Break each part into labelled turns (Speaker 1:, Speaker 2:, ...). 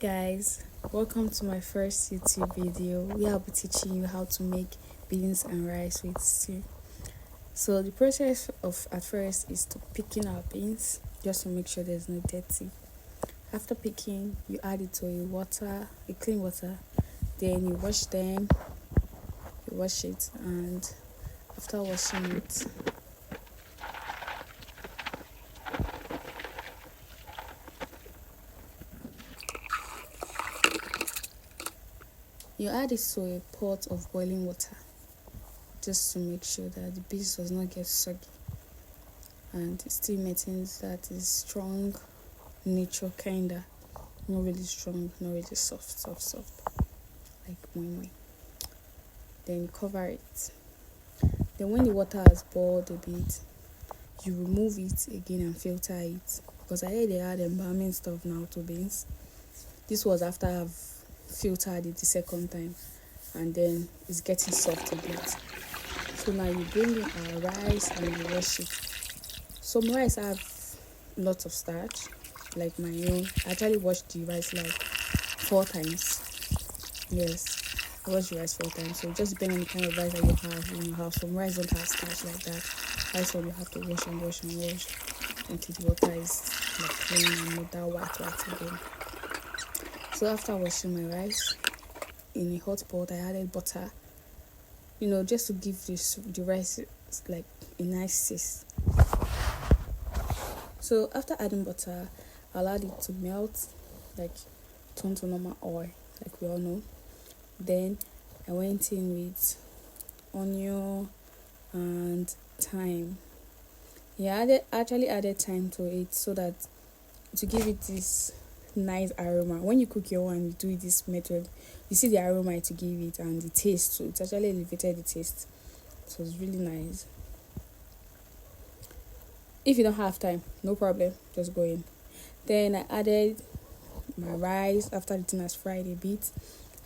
Speaker 1: Guys, welcome to my first YouTube video where I'll be teaching you how to make beans and rice with stew. So the process of at first is to picking our beans just to make sure there's no dirty. After picking, you add it to a clean water, then you wash them, you wash it, and after washing it, you add it to a pot of boiling water just to make sure that the beans does not get soggy and it still maintains that it's strong, neutral kinda, not really strong, not really soft, like moi. Then cover it. Then when the water has boiled a bit, you remove it again and filter it, because I heard they add embalming stuff now to beans. This was after I've filtered it the second time, and then it's getting soft a bit. So now you bring in our rice and you wash it. Some rice have lots of starch, like my own. I actually washed the rice like 4 times. Yes, I washed the rice 4 times. So it just depends on the kind of rice that you have in your house. Some rice don't have starch like that. Rice one you have to wash until the water is like clean and not that white again. So after washing my rice in a hot pot, I added butter, just to give the rice like a nice taste. So after adding butter, I allowed it to melt, like turn to normal oil, like we all know. Then I went in with onion and thyme. Actually added thyme to it so that to give it this nice aroma. When you cook your one, you do it this method, you see the aroma to give it and the taste. So it actually elevated the taste. So it's really nice. If you don't have time, no problem, just go in. Then I added my rice after the thing has fried a bit.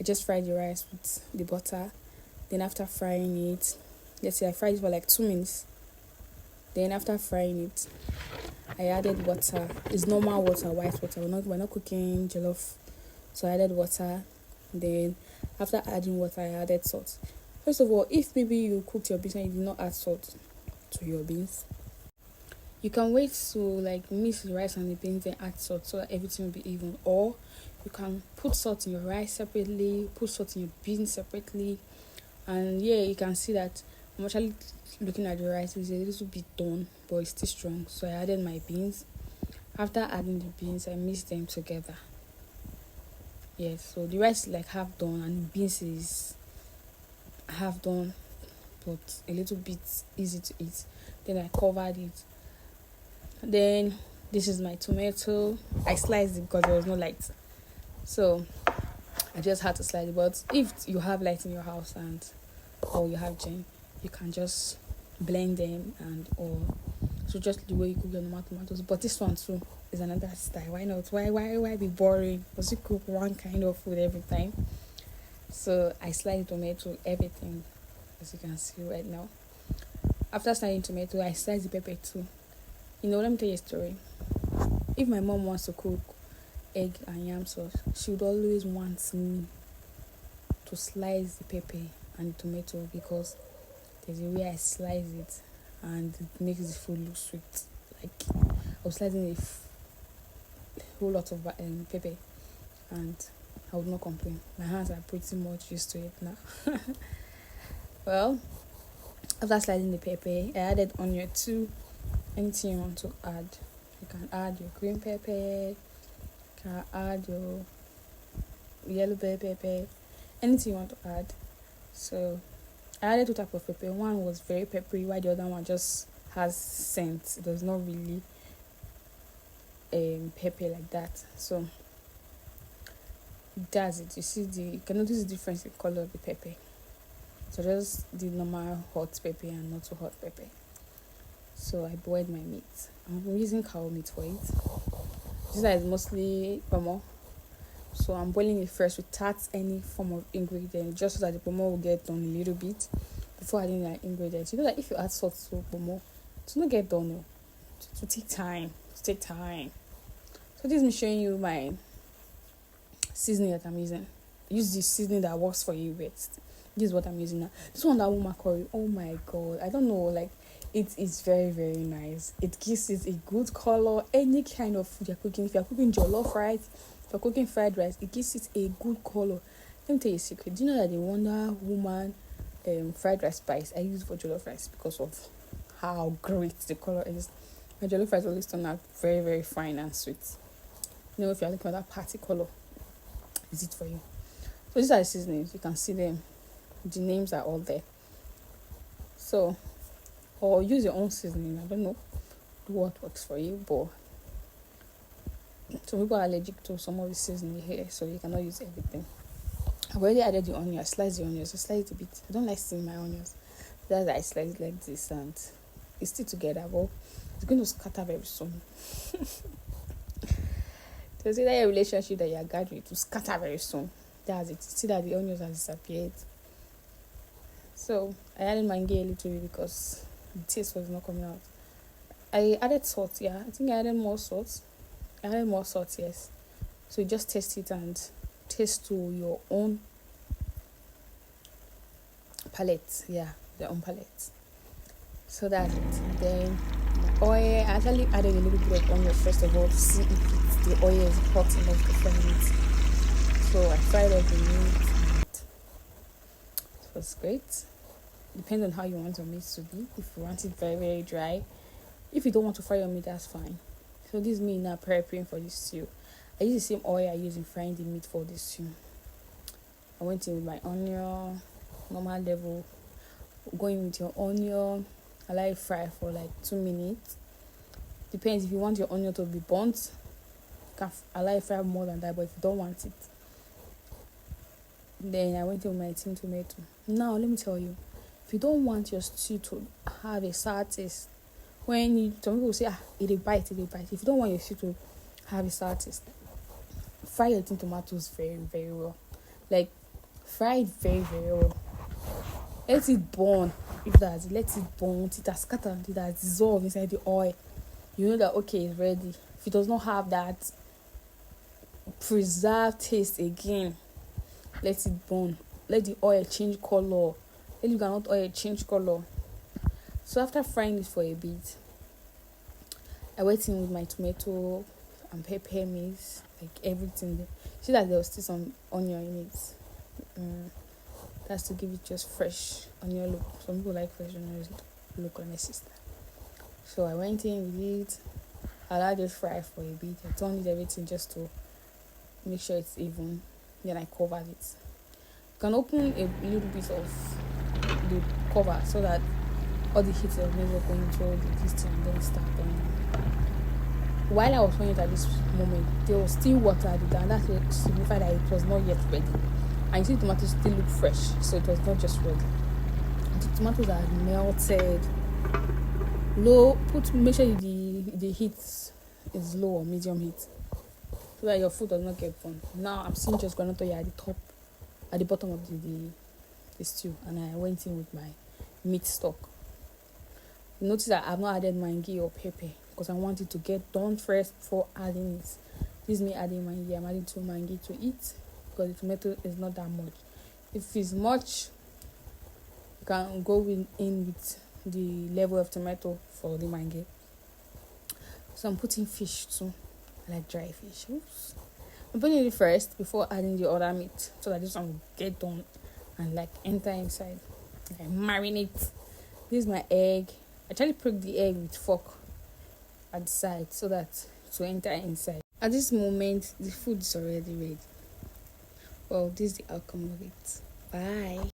Speaker 1: I just fried the rice with the butter. Then after frying it, let's say I fried it for like 2 minutes. Then after frying it, I added water. It's normal water, white water. We're not cooking jollof. So I added water. Then after adding water, I added salt. First of all, if maybe you cooked your beans and you did not add salt to your beans, you can wait to like mix the rice and the beans and add salt so that everything will be even. Or you can put salt in your rice separately, put salt in your beans separately. And yeah, you can see that I'm actually looking at the rice. It's a little bit done, but it's still strong. So I added my beans. After adding the beans, I mixed them together. Yes, so the rice is like half done and the beans is half done, but a little bit easy to eat. Then I covered it. Then this is my tomato. I sliced it because there was no light, so I just had to slice it. But if you have light in your house or you have jam, you can just blend them or so just the way you cook your normal tomatoes. But this one too is another style. Why not? Why be boring? Because you cook one kind of food every time. So I sliced tomato, everything, as you can see right now. After slicing tomato, I sliced the pepper too. Let me tell you a story. If my mom wants to cook egg and yam sauce, she would always want me to slice the pepper and the tomato, because there's a way I slice it and it makes the food look sweet. Like I was slicing a whole lot of pepper and I would not complain. My hands are pretty much used to it now. Well, after slicing the pepper, I added onion too. Anything you want to add, you can add your green pepper, you can add your yellow bell pepper, anything you want to add. So I added 2 types of pepper. One was very peppery, while the other one just has scent. It does not really pepper like that. So that's it. You can notice the difference in color of the pepper. So just the normal hot pepper and not so hot pepper. So I boiled my meat. I'm using cow meat for it. This is mostly pomo. So I'm boiling it first without any form of ingredient, just so that the pomo will get done a little bit before adding the ingredients. You know that if you add salt to pomo, to not get done, to take time. So this is me showing you my seasoning that I'm using. Use the seasoning that works for you best. This is what I'm using now. This one, that woman curry. Oh my god. I don't know, like, it is very, very nice. It gives it a good color. Any kind of food you're cooking, if you're cooking jollof rice, if you're cooking fried rice, it gives it a good color. Let me tell you a secret. Do you know that the Wonder Woman fried rice spice I use for jollof rice because of how great the color is? My jollof rice always turn out very, very fine and sweet. You know, if you're looking for that party color, is it for you? So these are the seasonings. You can see them. The names are all there. So, or use your own seasoning. I don't know what works for you, but some people are allergic to some of the seasoning here, so you cannot use everything. I've already added the onion. I slice the onions. I slice it a bit. I don't like seeing my onions. That's why I slice it like this, and it's still together, but it's going to scatter very soon. So see that your relationship that you're gathering to scatter very soon. That's it. See that the onions have disappeared. So I added mango a little bit because the taste was not coming out. I added salt, yeah. I think I added more salt. Yes. So you just taste it and taste to your own palate. Yeah, their own palate. So that's it. Then oil. I actually added a little bit of onion first of all to see if the oil is hot enough to fry it. So I fried up the meat. It was great. Depends on how you want your meat to be. If you want it very, very dry. If you don't want to fry your meat, that's fine. So this is me now preparing for this stew. I use the same oil I use in frying the meat for this stew. I went in with my onion, normal level. Going with your onion. I let it fry for like 2 minutes. Depends if you want your onion to be burnt. You can allow it fry more than that, but if you don't want it, then I went in with my tin tomato. Now let me tell you, if you don't want your stew to have a sour taste, some people say, it'll bite. If you don't want your stew to have a sour taste, fry your tin tomatoes very, very well. Like, fry it very, very well. Let it burn. Let it burn. It has scattered. It has dissolved inside the oil. You know that, okay, it's ready. If it does not have that preserved taste again, let it burn. Let the oil change color. Let the groundnut oil change color. So after frying it for a bit, I went in with my tomato and pepper mix, like everything there. See that there was still some onion in it. That's to give it just fresh onion look. Some people like fresh onion look on their sister. So I went in with it. I allowed it fry for a bit. I turned it everything just to make sure it's even. Then I covered it. You can open a little bit of the cover so that all the heat of measure going through the this and then start burning. While I was doing it at this moment, there was still water at the down. That signified that it was not yet ready. And you see, the tomatoes still look fresh, so it was not just ready. The tomatoes are melted. Make sure the heat is low or medium heat, so that your food does not get burned. Now I'm seeing just groundnut oil at the bottom of the stew, and I went in with my meat stock. Notice that I've not added mangi or pepper because I want it to get done first before adding it. This is me adding mangi. I'm adding 2 mangi to it because the tomato is not that much. If it's much, you can go in with the level of tomato for the mangi. So I'm putting fish too. I like dry fish. Oops. I'm putting it first before adding the other meat so that this one will get done and like enter inside. I marinate. This is my egg. I actually prick the egg with fork at the side so that it will enter inside. At this moment, the food is already ready. Well, this is the outcome of it. Bye.